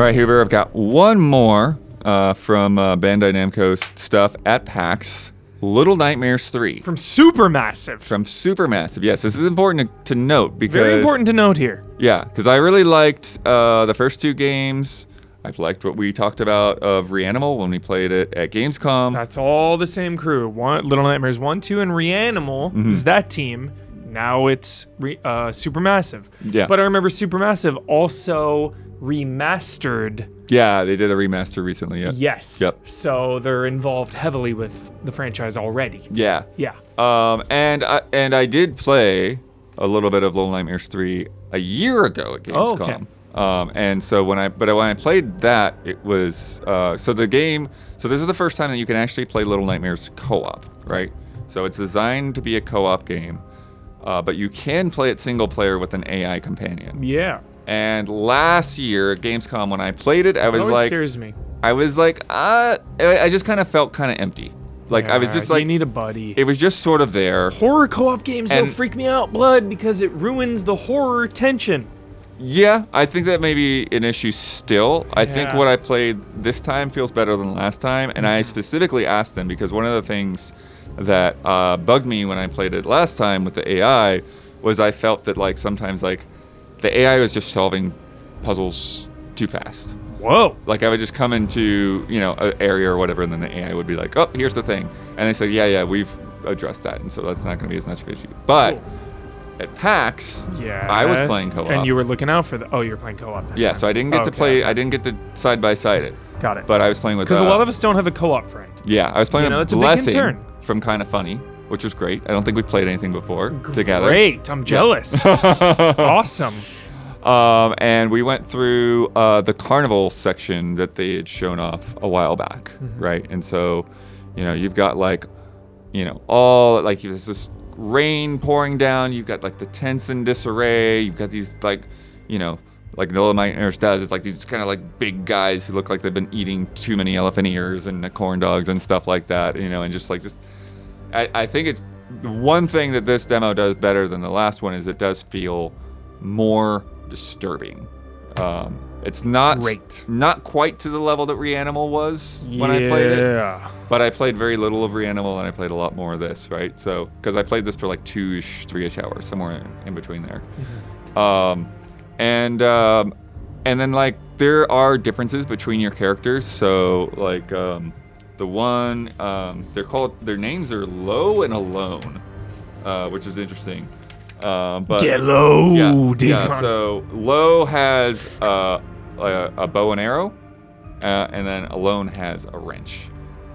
All right, here I've got one more from Bandai Namco's stuff at PAX. Little Nightmares 3. From Supermassive. From Supermassive, yes. This is important to note because... Very important to note here. Yeah, because I really liked the first two games. I've liked what we talked about of Reanimal when we played it at Gamescom. That's all the same crew. Little Nightmares 1, 2, and Reanimal is that team. Now it's Supermassive. Yeah. But I remember Supermassive also remastered. Yeah, they did a remaster recently. Yeah. Yes. Yep. So they're involved heavily with the franchise already. Yeah. Yeah. And I did play a little bit of Little Nightmares 3 a year ago at Gamescom. Oh, okay. And so when I played that, it was so the game. So this is the first time that you can actually play Little Nightmares co-op, right? So it's designed to be a co-op game, but you can play it single player with an AI companion. Yeah. And last year at Gamescom, when I played it, I was always like, scares me. I was like, I just kind of felt kind of empty. Like I was just like, you need a buddy. It was just sort of there. Horror co-op games don't freak me out, blood, because it ruins the horror tension. Yeah, I think that may be an issue still. I think what I played this time feels better than last time, and I specifically asked them because one of the things that bugged me when I played it last time with the AI was I felt that like sometimes like the AI was just solving puzzles too fast. Whoa. Like I would just come into, an area or whatever, and then the AI would be like, oh, here's the thing. And they said, yeah, we've addressed that, and so that's not going to be as much of an issue. But at PAX, I was playing co-op. And you were looking out for you were playing co-op this time. So I didn't get to play, I didn't get to side-by-side it. Got it. But I was playing with... Because a lot of us don't have a co-op friend. Yeah, I was playing with it's a big Blessing concern. From Kinda Funny, which was great. I don't think we played anything before together. Great, I'm jealous. Awesome. And we went through the Carnival section that they had shown off a while back, right? And so, you've got like, all like there's this rain pouring down. You've got like the tents in disarray. You've got these like, like Little Nightmares does. It's like these kind of like big guys who look like they've been eating too many elephant ears and corn dogs and stuff like that, and just I think it's the one thing that this demo does better than the last one is it does feel more disturbing. It's not quite to the level that Reanimal was when I played it. But I played very little of Reanimal and I played a lot more of this, right? So, because I played this for like 2-ish, 3-ish hours, somewhere in between there. And then like there are differences between your characters. So like the one their names are Low and Alone, which is interesting. But Get low, so Low has a bow and arrow, and then Alone has a wrench,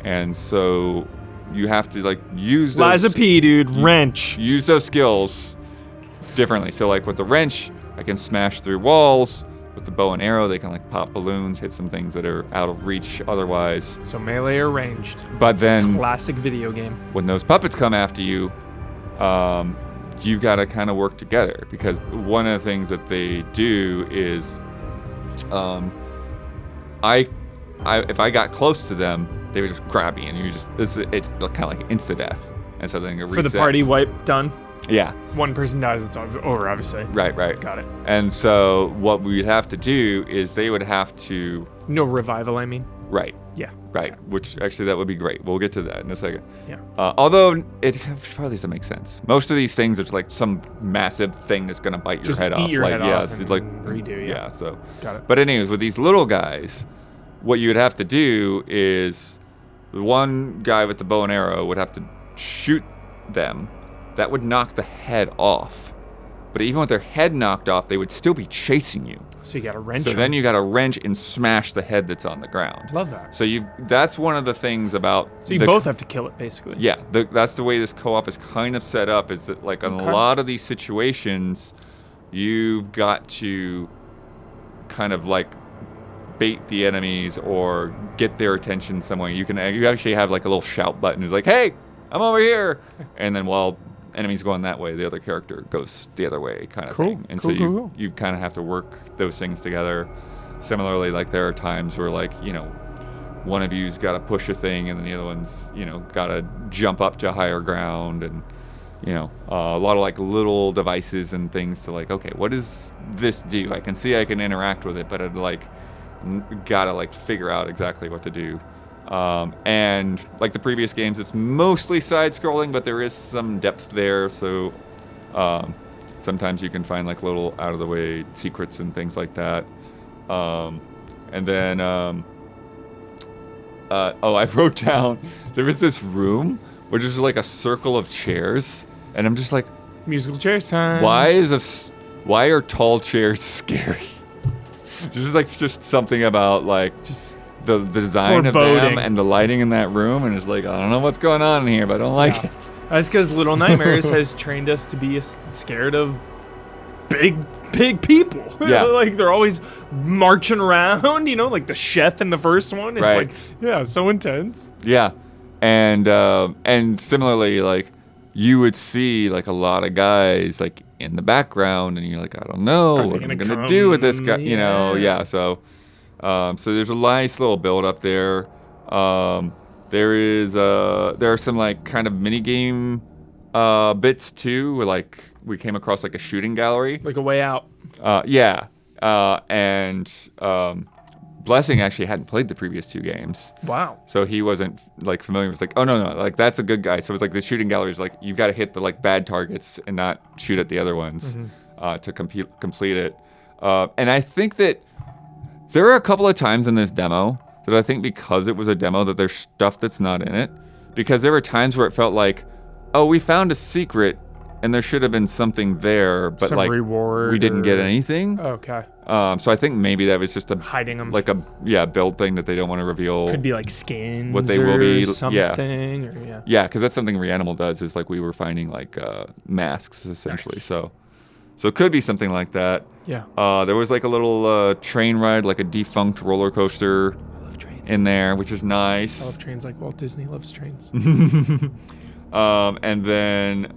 and so you have to like use those. Liza P, dude, wrench. Use those skills differently. So like with the wrench, I can smash through walls. With the bow and arrow, they can like pop balloons, hit some things that are out of reach otherwise. So melee or ranged. But then classic video game. When those puppets come after you, you've got to kind of work together because one of the things that they do is, if I got close to them, they would just grab me and it's kind of like insta death, and so then it resets. For the party wipe done. Yeah. One person dies, it's over, obviously. Right. Got it. And so what we would have to do is they would have to. No revival, I mean. Right. Yeah. Right. Okay. Which actually that would be great. We'll get to that in a second. Yeah. Although it probably doesn't make sense. Most of these things, it's like some massive thing that's gonna bite your head off. Your head off and it's like redo. Yeah. So. Got it. But anyways, with these little guys, what you would have to do is the one guy with the bow and arrow would have to shoot them. That would knock the head off. But even with their head knocked off, they would still be chasing you. So you got to wrench. So then you got to wrench and smash the head that's on the ground. Love that. So that's one of the things about. So you both have to kill it, basically. Yeah, that's the way this co-op is kind of set up. Is that like in a lot of these situations, you've got to kind of like bait the enemies or get their attention some way. You actually have like a little shout button. It's like, hey, I'm over here, and then while enemies going that way, the other character goes the other way, kind of thing. And so you kind of have to work those things together. Similarly, like there are times where like, one of you's got to push a thing and then the other one's, got to jump up to higher ground, and a lot of like little devices and things to like, okay, what does this do? I can see I can interact with it, but it like gotta like figure out exactly what to do. And like the previous games, it's mostly side-scrolling, but there is some depth there. So sometimes you can find like little out-of-the-way secrets and things like that. And then, I wrote down there was this room which is like a circle of chairs, and I'm just like, musical chairs time. Why are tall chairs scary? There's just something about like Just the design foreboding. of them and the lighting in that room, and it's like, I don't know what's going on in here, but I don't like it. That's because Little Nightmares has trained us to be scared of big people. Yeah. Like they're always marching around, like the chef in the first one. It's Right. like, so intense. Yeah, and similarly, like you would see like a lot of guys like in the background, and you're like, I don't know Are they what I'm gonna gonna do with this guy, come? Yeah. So there's a nice little build up there. There are some like kind of mini game bits too, where like we came across like a shooting gallery. Like a way out. And Blessing actually hadn't played the previous two games. Wow. So he wasn't like familiar with like, oh no, like that's a good guy. So it's like the shooting gallery is like you've got to hit the like bad targets and not shoot at the other ones to complete it. And I think that there are a couple of times in this demo that I think because it was a demo that there's stuff that's not in it. Because there were times where it felt like, oh, we found a secret and there should have been something there, but Some like reward we didn't get or- anything. Okay. So I think maybe that was just a Hiding them. like a build thing that they don't want to reveal. Could be like skins what they will be, or something. Or, Yeah, because that's something Reanimal does. Is like we were finding like masks essentially. Nice. So it could be something like that. Yeah. There was like a little train ride, like a defunct roller coaster I love trains. in there, which is I nice. love trains like Walt Disney loves trains. And then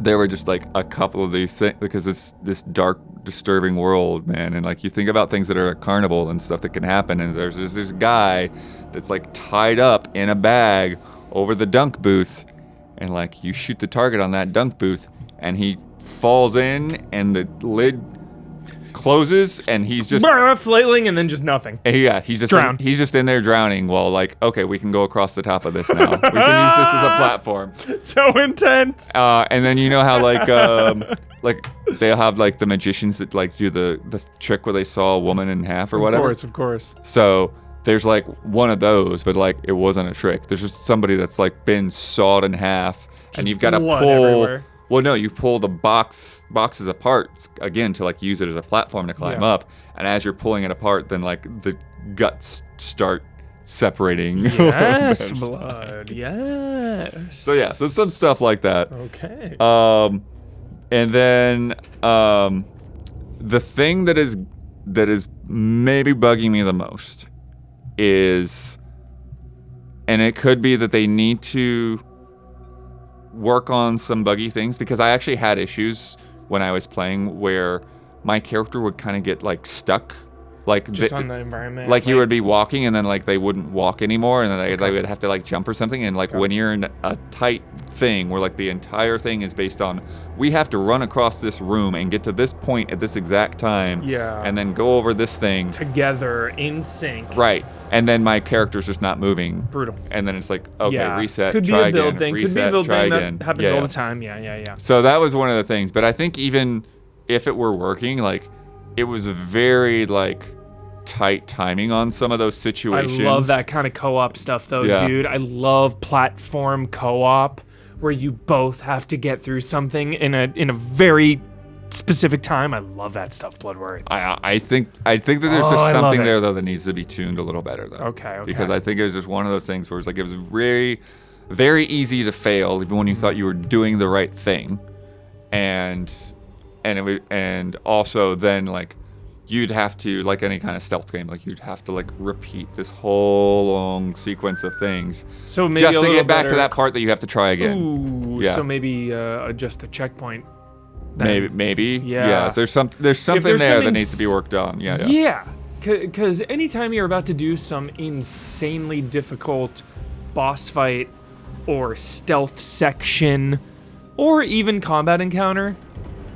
there were just like a couple of these things because it's this dark, disturbing world, man. And like you think about things that are at Carnival and stuff that can happen, and there's this guy that's like tied up in a bag over the dunk booth, and like you shoot the target on that dunk booth, and he falls in, and the lid closes, and he's just Flailing and then just nothing. yeah, he's just Drown. he's just in there drowning. While like, okay, we can go across the top of this now. We can use this as a platform. So intense. And then you know how like they'll have like the magicians that like do the trick where they saw a woman in half or whatever. Of course. So there's like one of those, but like it wasn't a trick. There's just somebody that's like been sawed in half, and you've got to blood pull. everywhere. Well, no, you pull the boxes apart again to like use it as a platform to climb Yeah. up, and as you're pulling it apart, then like the guts start separating. Yes, blood. Yes. So yeah, so some stuff like that. Okay. And then the thing that is maybe bugging me the most is, and it could be that they need to work on some buggy things, because I actually had issues when I was playing where my character would kind of get like stuck, like Just on the environment. like you would be walking and then like they wouldn't walk anymore, and then they would have to like jump or something. And like when you're in a tight thing where like the entire thing is based on we have to run across this room and get to this point at this exact time, Yeah. and then go over this thing Together in sync. right, and then my character's just not moving, Brutal. and then it's like, okay, Yeah. reset, Could be try a build again, thing. reset, Could be a build try thing again. that happens Yeah. all the time. Yeah. So that was one of the things, but I think even if it were working, like it was very like tight timing on some of those I situations. love that kind of co-op stuff though, Yeah. dude. I love platform co-op where you both have to get through something in a very specific time. I love that stuff, Bloodworth. I think that there's Oh, just I love something it. there though that needs to be tuned a little better though. Okay. Because I think it was just one of those things where it's like it was very, very easy to fail even when you thought you were doing the right thing, and also then like you'd have to, like any kind of stealth game, like you'd have to like repeat this whole long sequence of things So maybe just a to little get back to better- that part that you have to try again. Ooh, Yeah. so maybe adjust the checkpoint. then. Maybe. Yeah. There's something there's there that something needs to be worked on. Yeah. Yeah, because anytime you're about to do some insanely difficult boss fight or stealth section or even combat encounter,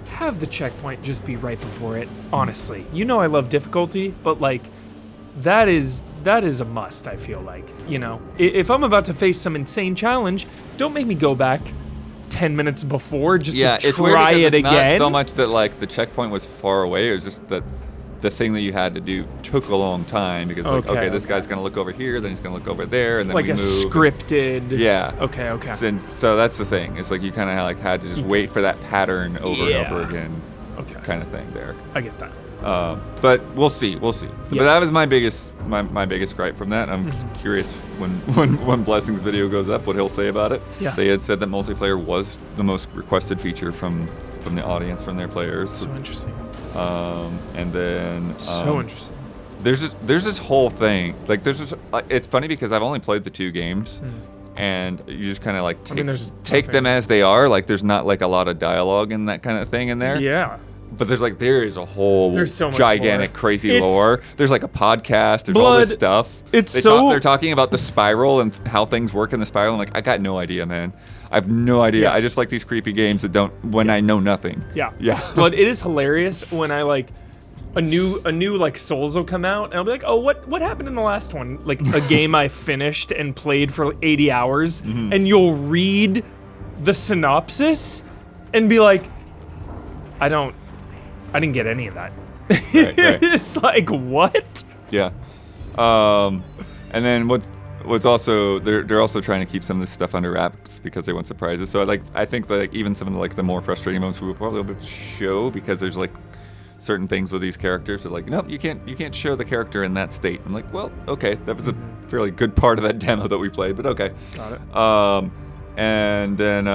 have the checkpoint just be right before it. Honestly, you know I love difficulty, but like that is a must. I feel like, you know, if I'm about to face some insane challenge, don't make me go back 10 minutes before just to it's weird try because it it's again. not so much that like the checkpoint was far away. It was just that the thing that you had to do took a long time because like, okay, this guy's gonna look over here, then he's gonna look over there, and then like we a move. scripted. Yeah. Okay. So that's the thing. It's like you kind of like had to just wait for that pattern over and over again. Okay. Kind of thing there. I get that. But we'll see. Yeah. But that was my biggest gripe from that. I'm curious when Blessing's video goes up, what he'll say about it. Yeah. They had said that multiplayer was the most requested feature from the audience, from their players. So interesting. And then So interesting. there's this whole thing. Like it's funny because I've only played the 2 games. And you just kind of like take them as they are. Like there's not like a lot of dialogue and that kind of thing in there. Yeah. But there is a whole so much gigantic, lore. crazy lore. There's like a podcast. There's all Blood. this stuff. They're talking about the spiral and how things work in the spiral. I'm like, I got no idea, man. I have no idea. Yeah. I just like these creepy games that I know nothing. Yeah. Yeah. But it is hilarious when I like a new like Souls will come out and I'll be like, oh, what happened in the last one? Like a game I finished and played for 80 hours, and you'll read the synopsis and be like, I didn't get any of that. Right. It's like, what? Yeah. And then what's also they're also trying to keep some of this stuff under wraps because they want surprises. So I think that even some of the more frustrating moments we will probably be able to show because there's like certain things with these characters are like, nope, you can't show the character in that state. I'm like, well, okay, that was a fairly good part of that demo that we played, but okay. Got it. And then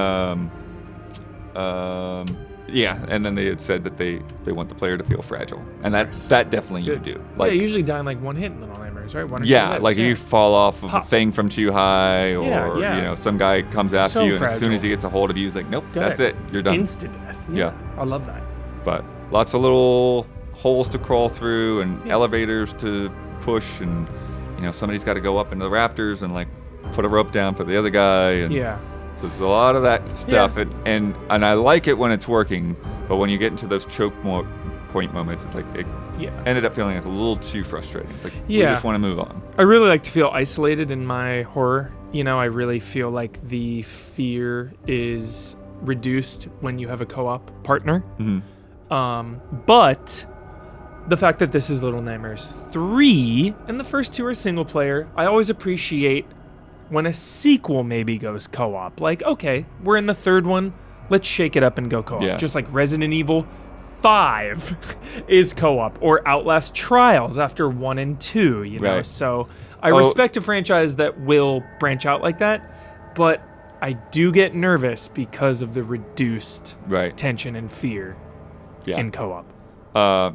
and then they had said that they want the player to feel fragile, and that definitely you do. Like you usually die in like one hit in Little Nightmares, right? One or two yeah, hits, like you fall off of a thing from too high, or Yeah. you know, some guy comes after So you, and as fragile. soon as he gets a hold of you, he's like, nope, that's it, you're done. Instant death. Yeah. I love that. But lots of little holes to crawl through and elevators to push, and you know, somebody's got to go up into the rafters and like put a rope down for the other guy, and so there's a lot of that stuff, and I like it when it's working, but when you get into those choke point moments, it's like it ended up feeling like a little too frustrating. It's like we just want to move on. I really like to feel isolated in my horror. You know, I really feel like the fear is reduced when you have a co-op partner. But the fact that this is Little Nightmares 3 and the first 2 are single player, I always appreciate when a sequel maybe goes co-op. Like, okay, we're in the 3rd one, let's shake it up and go co-op. Yeah. Just like Resident Evil 5 is co-op, or Outlast Trials after 1 and 2, you know? Right. So I respect a franchise that will branch out like that, but I do get nervous because of the reduced tension and fear in co-op.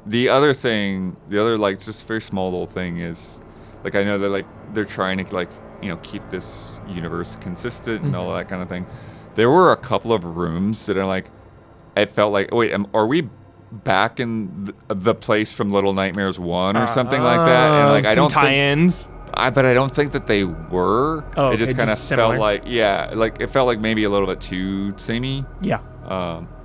The other like just very small little thing is, like, I know they're trying to like, you know, keep this universe consistent and all that kind of thing. There were a couple of rooms that are like, it felt like, wait, are we back in the place from Little Nightmares 1 or something like that? And like, I don't tie-ins. But I don't think that they were. Oh, it just kind of similar. felt like, like it felt like maybe a little bit too samey. Yeah.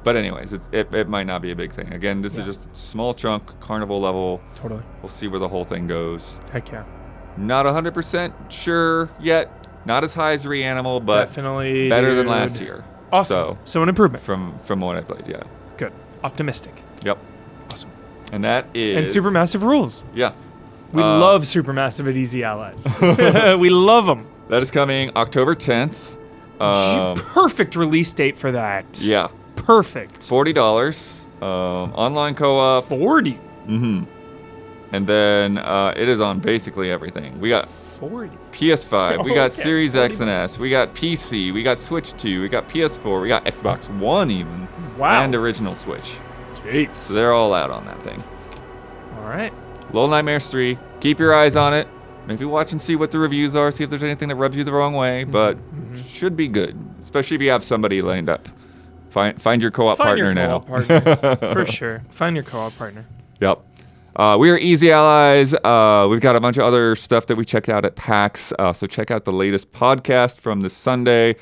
But anyways, it might not be a big thing. Again, this is just a small chunk, Carnival level. Totally. We'll see where the whole thing goes. Heck yeah. Not 100% sure yet. Not as high as Reanimal, but definitely better than last year. Awesome. So an improvement. From what I played, yeah. Good. Optimistic. Yep. Awesome. And that is... And Supermassive rules. Yeah. We love Supermassive at Easy Allies. We love them. That is coming October 10th. Perfect release date for that. Yeah. Perfect. $40. Online co-op. 40. And then it is on basically everything. We got 40. PS5. We got Series 40. X and S. We got PC. We got Switch 2. We got PS4. We got Xbox One even. Wow. And original Switch. Jeez. So they're all out on that thing. All right. Little Nightmares 3. Keep your eyes on it. Maybe watch and see what the reviews are. See if there's anything that rubs you the wrong way. But should be good. Especially if you have somebody lined up. Find your co-op partner now. Partner. For sure. Find your co-op partner. Yep. We are Easy Allies. We've got a bunch of other stuff that we checked out at PAX. So check out the latest podcast from this Sunday.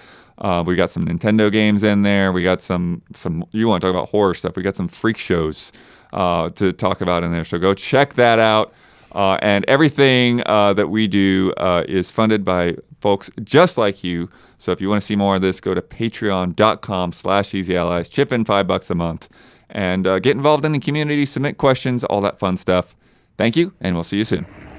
We got some Nintendo games in there. We got some. You want to talk about horror stuff? We got some freak shows to talk about in there. So go check that out. And everything that we do is funded by folks just like you. So if you want to see more of this, go to patreon.com/easyallies. Chip in $5 a month and get involved in the community, submit questions, all that fun stuff. Thank you, and we'll see you soon.